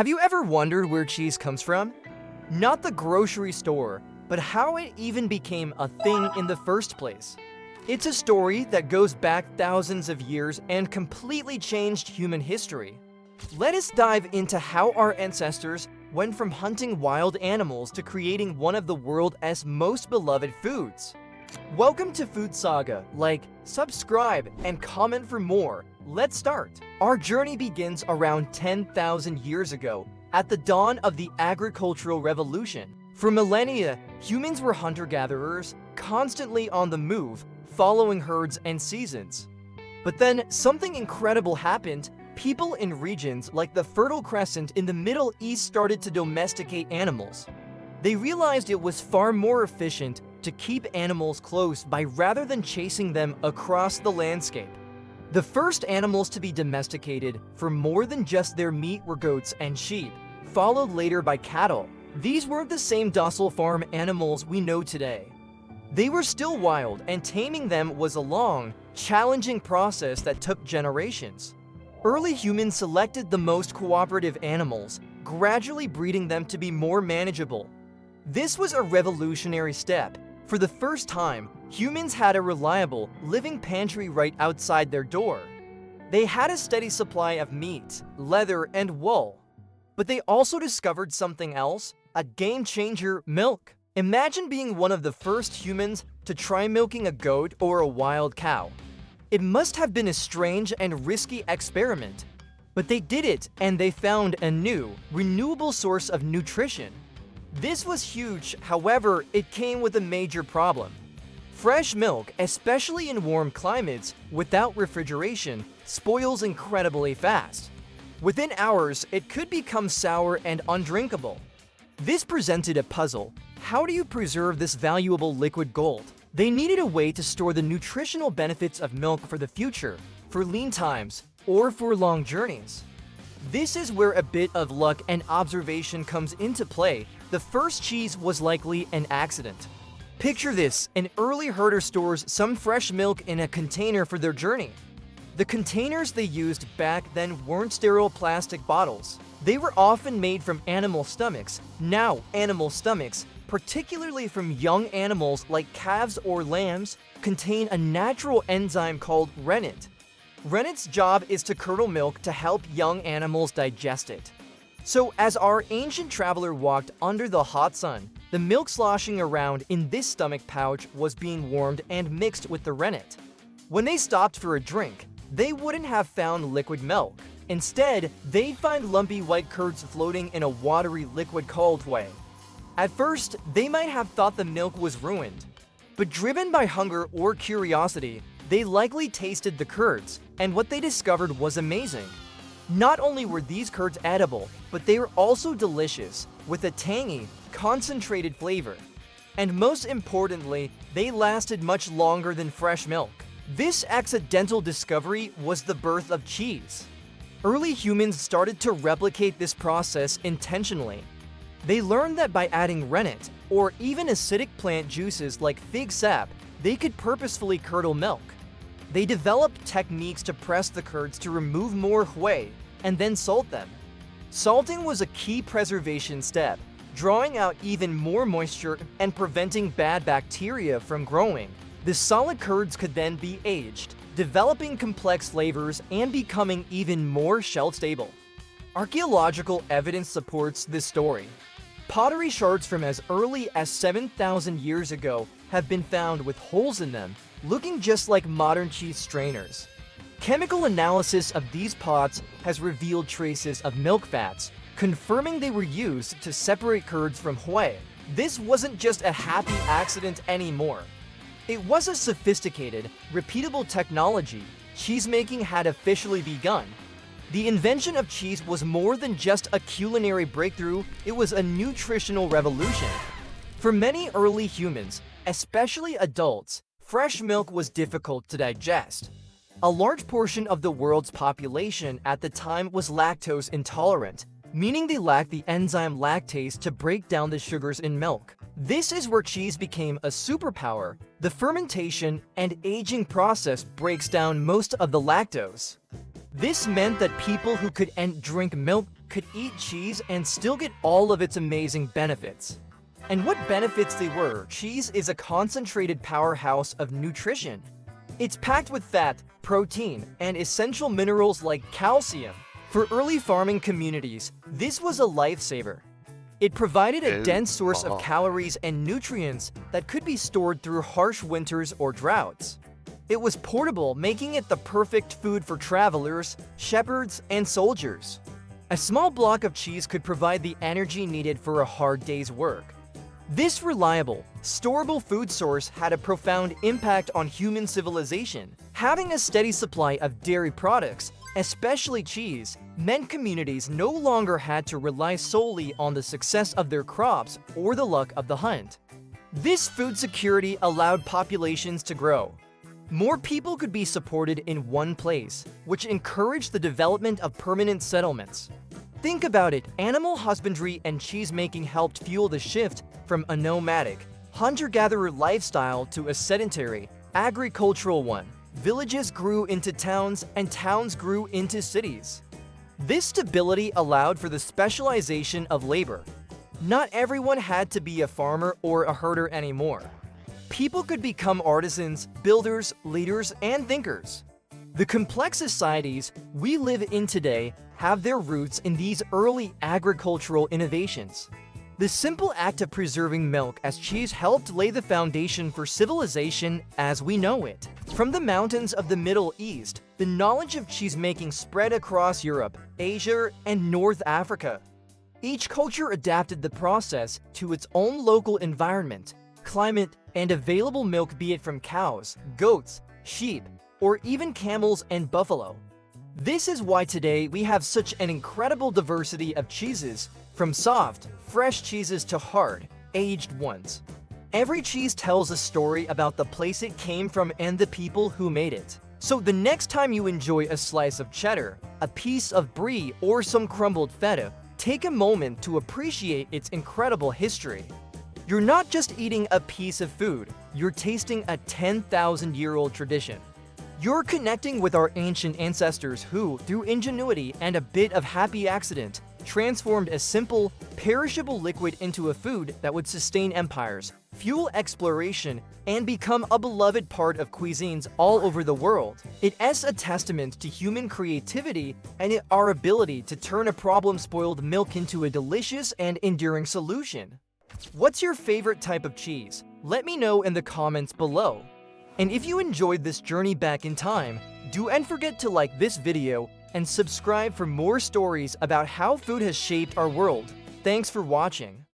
Have you ever wondered where cheese comes from? Not the grocery store, but how it even became a thing in the first place. It's a story that goes back thousands of years and completely changed human history. Let us dive into how our ancestors went from hunting wild animals to creating one of the world's most beloved foods. Welcome to FoodSaga. Like, subscribe, and comment for more. Let's start. Our journey begins around 10,000 years ago, at the dawn of the agricultural revolution. For millennia, humans were hunter-gatherers, constantly on the move, following herds and seasons. But then, something incredible happened. People in regions like the Fertile Crescent in the Middle East started to domesticate animals. They realized it was far more efficient to keep animals close by rather than chasing them across the landscape. The first animals to be domesticated for more than just their meat were goats and sheep, followed later by cattle. These weren't the same docile farm animals we know today. They were still wild, and taming them was a long, challenging process that took generations. Early humans selected the most cooperative animals, gradually breeding them to be more manageable. This was a revolutionary step. For the first time, humans had a reliable, living pantry right outside their door. They had a steady supply of meat, leather, and wool. But they also discovered something else, a game changer: milk. Imagine being one of the first humans to try milking a goat or a wild cow. It must have been a strange and risky experiment. But they did it, and they found a new, renewable source of nutrition. This was huge. However, it came with a major problem. Fresh milk, especially in warm climates, without refrigeration, spoils incredibly fast. Within hours, it could become sour and undrinkable. This presented a puzzle. How do you preserve this valuable liquid gold? They needed a way to store the nutritional benefits of milk for the future, for lean times, or for long journeys. This is where a bit of luck and observation comes into play. The first cheese was likely an accident. Picture this: an early herder stores some fresh milk in a container for their journey. The containers they used back then weren't sterile plastic bottles. They were often made from animal stomachs. Now, animal stomachs, particularly from young animals like calves or lambs, contain a natural enzyme called rennet. Rennet's job is to curdle milk to help young animals digest it. So as our ancient traveler walked under the hot sun, the milk sloshing around in this stomach pouch was being warmed and mixed with the rennet. When they stopped for a drink, they wouldn't have found liquid milk. Instead, they'd find lumpy white curds floating in a watery liquid called whey. At first, they might have thought the milk was ruined. But driven by hunger or curiosity, they likely tasted the curds, and what they discovered was amazing. Not only were these curds edible, but they were also delicious, with a tangy, concentrated flavor. And most importantly, they lasted much longer than fresh milk. This accidental discovery was the birth of cheese. Early humans started to replicate this process intentionally. They learned that by adding rennet, or even acidic plant juices like fig sap, they could purposefully curdle milk. They developed techniques to press the curds to remove more whey, and then salt them. Salting was a key preservation step, drawing out even more moisture and preventing bad bacteria from growing. The solid curds could then be aged, developing complex flavors and becoming even more shelf-stable. Archaeological evidence supports this story. Pottery shards from as early as 7,000 years ago have been found with holes in them, looking just like modern cheese strainers. Chemical analysis of these pots has revealed traces of milk fats, confirming they were used to separate curds from whey. This wasn't just a happy accident anymore. It was a sophisticated, repeatable technology. Cheesemaking had officially begun. The invention of cheese was more than just a culinary breakthrough, it was a nutritional revolution. For many early humans, especially adults, fresh milk was difficult to digest. A large portion of the world's population at the time was lactose intolerant, meaning they lacked the enzyme lactase to break down the sugars in milk. This is where cheese became a superpower. The fermentation and aging process breaks down most of the lactose. This meant that people who could drink milk could eat cheese and still get all of its amazing benefits. And what benefits they were? Cheese is a concentrated powerhouse of nutrition. It's packed with fat, protein, and essential minerals like calcium. For early farming communities, this was a lifesaver. It provided a dense source of calories and nutrients that could be stored through harsh winters or droughts. It was portable, making it the perfect food for travelers, shepherds, and soldiers. A small block of cheese could provide the energy needed for a hard day's work. This reliable, storable food source had a profound impact on human civilization. Having a steady supply of dairy products, especially cheese, meant communities no longer had to rely solely on the success of their crops or the luck of the hunt. This food security allowed populations to grow. More people could be supported in one place, which encouraged the development of permanent settlements. Think about it, animal husbandry and cheese-making helped fuel the shift from a nomadic, hunter-gatherer lifestyle to a sedentary, agricultural one. Villages grew into towns, and towns grew into cities. This stability allowed for the specialization of labor. Not everyone had to be a farmer or a herder anymore. People could become artisans, builders, leaders, and thinkers. The complex societies we live in today have their roots in these early agricultural innovations. The simple act of preserving milk as cheese helped lay the foundation for civilization as we know it. From the mountains of the Middle East, the knowledge of cheese-making spread across Europe, Asia, and North Africa. Each culture adapted the process to its own local environment, climate, and available milk, be it from cows, goats, sheep, or even camels and buffalo. This is why today we have such an incredible diversity of cheeses, from soft, fresh cheeses to hard, aged ones. Every cheese tells a story about the place it came from and the people who made it. So the next time you enjoy a slice of cheddar, a piece of brie, or some crumbled feta, take a moment to appreciate its incredible history. You're not just eating a piece of food, you're tasting a 10,000-year-old tradition. You're connecting with our ancient ancestors who, through ingenuity and a bit of happy accident, transformed a simple, perishable liquid into a food that would sustain empires, fuel exploration, and become a beloved part of cuisines all over the world. It is a testament to human creativity and our ability to turn a problem-spoiled milk into a delicious and enduring solution. What's your favorite type of cheese? Let me know in the comments below. And if you enjoyed this journey back in time, don't forget to like this video and subscribe for more stories about how food has shaped our world. Thanks for watching.